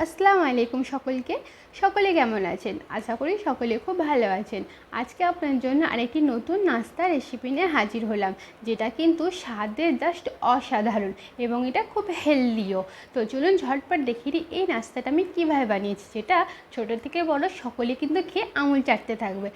আসসালামু আলাইকুম সকলে কেমন আছেন? আশা করি সকলে খুব ভালো আছেন। আজকে আপনার জন্য আরেকটি নতুন নাস্তা রেসিপি নিয়ে হাজির হলাম, যেটা কিন্তু স্বাদে জাস্ট অসাধারণ এবং এটা খুব হেলদিও। তো চলুন ঝটপট দেখিয়ে দিই এই নাস্তাটা আমি কীভাবে বানিয়েছি, যেটা ছোটো থেকে বড় সকলে কিন্তু খেয়ে আঙুল চাটতে থাকবে।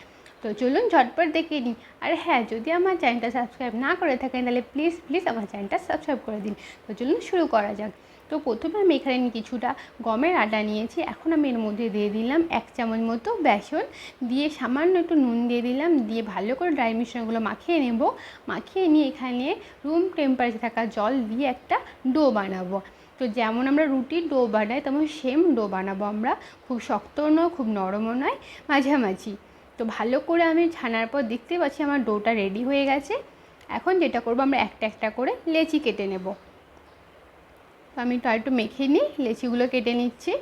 তো চলুন ঝটপট দেখিয়ে নিই। আর হ্যাঁ, যদি আমার চ্যানেলটা সাবস্ক্রাইব না করে থাকেন তাহলে প্লিজ আমার চ্যানেলটা সাবস্ক্রাইব করে দিন। তো চলুন শুরু করা যাক। তো প্রথমে আমি এখানে কিছুটা গমের আটা নিয়েছি। এখন আমি এর মধ্যে দিয়ে দিলাম 1 চামচ মতো বেসন, দিয়ে সামান্য একটু নুন দিয়ে দিলাম, দিয়ে ভালো করে ড্রাই মিশ্রণগুলো মাখিয়ে নেব। মাখিয়ে নিয়ে এখানে রুম টেম্পারেচারে থাকা জল দিয়ে একটা ডো বানাবো। তো যেমন আমরা রুটির ডো বানাই তেমন সেম ডো বানাবো আমরা। খুব শক্তও নয়, খুব নরমও নয়, মাঝামাঝি। তো ভালো করে আমি ছানার পর দেখতে পাচ্ছি আমার ডোটা রেডি হয়ে গেছে। এখন যেটা করবো, আমরা একটা একটা করে লেচি কেটে নেব। তো আমি একটু মেখে নিই, লেচিগুলো কেটে নিচ্ছি।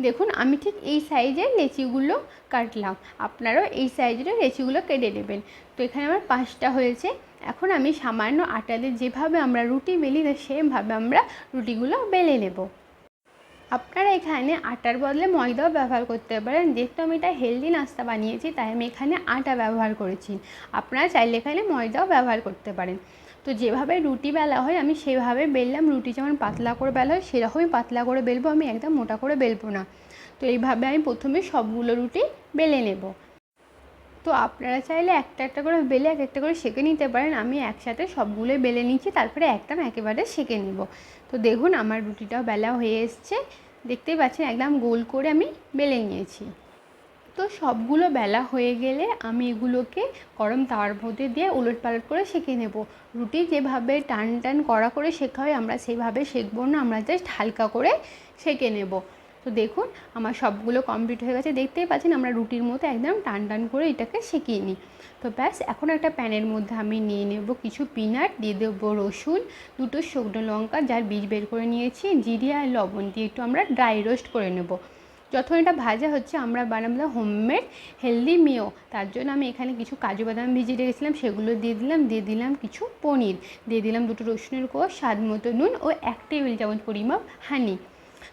দেখুন আমি ঠিক এই সাইজের লেচিগুলো কাটলাম, আপনারাও এই সাইজের লেচিগুলো কেটে নেবেন। তো এখানে আমার 5টা হয়েছে। এখন আমি সামান্য আটা দিয়ে যেভাবে আমরা রুটি বেলি সেমভাবে আমরা রুটিগুলো বেলে নেব। আপনারা এখানে আটার বদলে ময়দাও ব্যবহার করতে পারেন। যেহেতু আমি এটা হেলদি নাস্তা বানিয়েছি তাই আমি এখানে আটা ব্যবহার করেছি। আপনারা চাইলে এখানে ময়দাও ব্যবহার করতে পারেন। তো যেভাবে রুটি বেলা হয় আমি সেভাবে বেললাম। রুটি যেমন পাতলা করে বেলা হয় সেরকমই পাতলা করে বেলবো, আমি একদম মোটা করে বেলবো না। তো এইভাবে আমি প্রথমে সবগুলো রুটি বেলে নেব। তো আপনারা চাইলে একটা একটা করে বেলে এক একটা করে সেঁকে নিতে পারেন। আমি একসাথে সবগুলোই বেলে নিচ্ছি, তারপরে একদম একেবারে সেঁকে নেব। তো দেখুন আমার রুটিটাও বেলা হয়ে এসছে, দেখতেই পাচ্ছেন একদম গোল করে আমি বেলে নিয়েছি। তো সবগুলো বেলা হয়ে গেলে আমি এগুলোকে গরম তাওয়ার মধ্যে দিয়ে উলট পালট করে সেঁকে নেব। রুটি যেভাবে টান টান কড়া করে শেখা হয় আমরা সেইভাবে সেঁকবো না, আমরা জাস্ট হালকা করে সেঁকে নেব। তো দেখুন আমার সবগুলো কমপ্লিট হয়ে গেছে, দেখতেই পাচ্ছেন আমরা রুটির মতো একদম টান টান করে এটাকে সেঁকিয়ে নিই। তো ব্যাস, এখন একটা প্যানের মধ্যে আমি নিয়ে নেব কিছু পিনাট, দিয়ে দেবো রসুন, 2টো শুকনো লঙ্কা যার বীজ বের করে নিয়েছি, জিরে আর লবণ দিয়ে একটু আমরা ড্রাই রোস্ট করে নেব। যখন এটা ভাজা হচ্ছে আমরা বানাবো হোমমেড হেলদি মেয়ো। তার জন্য আমি এখানে কিছু কাজু বাদাম ভিজিয়ে রেখেছিলাম, সেগুলো দিয়ে দিলাম কিছু পনির, দিয়ে দিলাম 2টো রসুনের কোয়া, স্বাদ মতো নুন ও 1 টেবিল চামচ পরিমাপ হানি।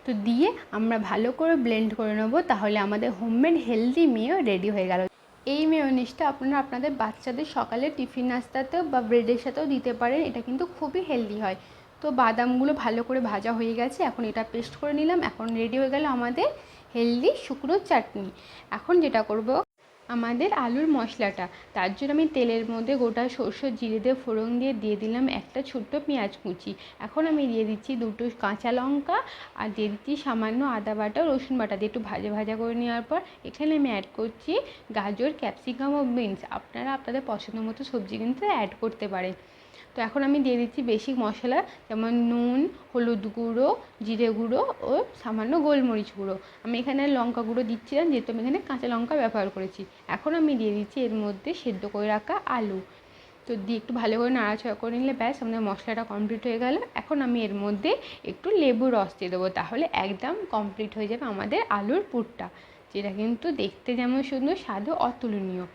তো দিয়ে আমরা ভালো করে ব্লেন্ড করে নেবো, তাহলে আমাদের হোমমেড হেলদি মেয়ো রেডি হয়ে গেল। এই মেয়োনিজটা আপনারা আপনাদের বাচ্চাদের সকালে টিফিন নাস্তাতেও বা ব্রেডের সাথেও দিতে পারেন, এটা কিন্তু খুবই হেলদি হয়। তো বাদামগুলো ভালো করে ভাজা হয়ে গেছে, এখন এটা পেস্ট করে নিলাম। এখন রেডি হয়ে গেল আমাদের হেলদি শুকনো চাটনি। এখন যেটা করব, আমাদের আলুর মশলাটা, তার জন্য আমি তেলের মধ্যে গোটা সরষে জিরে দিয়ে ফোড়ন দিয়ে দিলাম একটা ছোট্ট পেঁয়াজ কুচি। এখন আমি দিয়ে দিচ্ছি 2টো কাঁচা লঙ্কা, আর দিয়ে দিচ্ছি সামান্য আদা বাটা, রসুন বাটা দিয়ে একটু ভাজা করে নেওয়ার পর এখানে আমি অ্যাড করছি গাজর, ক্যাপসিকাম ও বিনস। আপনারা আপনাদের পছন্দ মতো সবজি কিন্তু অ্যাড করতে পারেন। তো এখন আমি দিয়ে দিচ্ছি বেসিক মশলা, যেমন নুন, হলুদ গুঁড়ো, জিরে গুঁড়ো ও সামান্য গোলমরিচ গুঁড়ো। আমি এখানে লঙ্কা গুঁড়ো দিচ্ছি না, যেহেতু আমি এখানে কাঁচা লঙ্কা ব্যবহার করেছি। এখন আমি দিয়ে দিচ্ছি এর মধ্যে সেদ্ধ করে রাখা আলু। তো দিয়ে একটু ভালো করে নাড়াচাড়া করে নিলে ব্যাস আমাদের মশলাটা কমপ্লিট হয়ে গেল। এখন আমি এর মধ্যে একটু লেবুর রস দিয়ে দেবো, তাহলে একদম কমপ্লিট হয়ে যাবে আমাদের আলুর পুরটা, যেটা কিন্তু দেখতে যেমন সুন্দর, স্বাদও অতুলনীয়।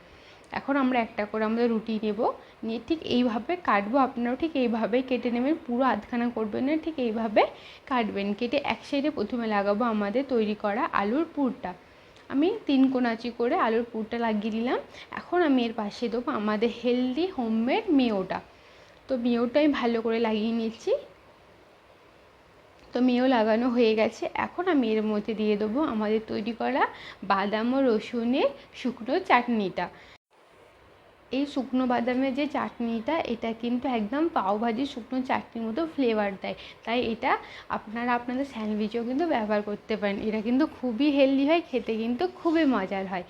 এখন আমরা একটা করে আমাদের রুটি নেব, নিয়ে ঠিক এইভাবে কাটবো। আপনারাও ঠিক এইভাবেই কেটে নেবেন, পুরো আধখানা করবেন না, ঠিক এইভাবে কাটবেন। কেটে এক সাইডে প্রথমে লাগাবো আমাদের তৈরি করা আলুর পুরটা। আমি 3 কোনাচি করে আলুর পুরটা লাগিয়ে দিলাম। এখন আমি এর পাশে দেবো আমাদের হেলদি হোমমেড মেয়োটা। তো মেয়োটা আমি ভালো করে লাগিয়ে নিচ্ছি। তো মেয়ো লাগানো হয়ে গেছে। এখন আমি এর মধ্যে দিয়ে দেবো আমাদের তৈরি করা বাদাম ও রসুনের শুকনো চাটনিটা। এই শুকনো বাদামের যে চাটনিটা, এটা কিন্তু একদম পাওভাজির শুকনো চাটনির মতো ফ্লেভার দেয়, তাই এটা আপনারা আপনাদের স্যান্ডউইচেও কিন্তু ব্যবহার করতে পারেন। এটা কিন্তু খুবই হেলদি হয়, খেতে কিন্তু খুবই মজার হয়।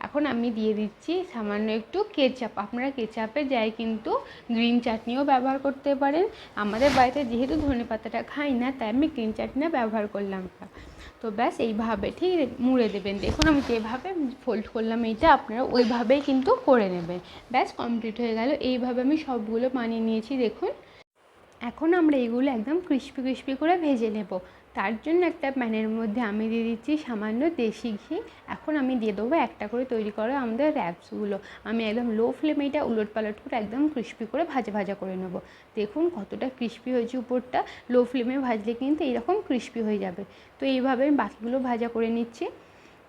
এখন আমি দিয়ে দিচ্ছি সামান্য একটু কেচাপ। আপনারা কেচাপের জায়গায় কিন্তু গ্রিন চাটনিও ব্যবহার করতে পারেন। আমাদের বাড়িতে যেহেতু ধনেপাতাটা খাই না, তাই আমি গ্রিন চাটনিও ব্যবহার করলাম না। তো ব্যাস এইভাবে ঠিক মুড়ে দেবেন। দেখুন আমি যেভাবে ফোল্ড করলাম এইটা, আপনারা ওইভাবেই কিন্তু করে নেবেন। ব্যাস কমপ্লিট হয়ে গেল। এইভাবে আমি সবগুলো বানিয়ে নিয়েছি দেখুন। এখন আমরা এগুলো একদম ক্রিস্পি করে ভেজে নেব। তার জন্য একটা প্যানের মধ্যে আমি দিয়ে দিচ্ছি সামান্য দেশি ঘি। এখন আমি দিয়ে দেবো একটা করে তৈরি করা আমাদের র্যাপসগুলো। আমি একদম লো ফ্লেমে এটা উলট পালট করে একদম ক্রিস্পি করে ভাজা ভাজা করে নেব। দেখুন কতটা ক্রিস্পি হয়েছে উপরটা। লো ফ্লেমে ভাজলে কিন্তু এইরকম ক্রিস্পি হয়ে যাবে। তো এইভাবে আমি বাকিগুলো ভাজা করে নিচ্ছি।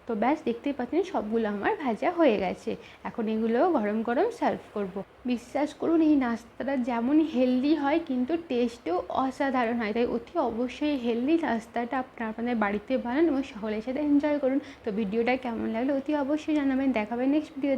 তো ব্যাস, দেখতেই পাচ্ছেন সবগুলো আমার ভাজা হয়ে গেছে। এখন এগুলো গরম গরম সার্ভ করব। বিশ্বাস করুন এই নাস্তাটা যেমন হেলদি হয় কিন্তু টেস্টও অসাধারণ হয়। তাই অতি অবশ্যই হেলদি নাস্তাটা আপনাদের বাড়িতে বানান এবং সকলের সাথে এনজয় করুন। তো ভিডিওটা কেমন লাগলো অতি অবশ্যই জানাবেন। দেখাবেন নেক্সট ভিডিওতে।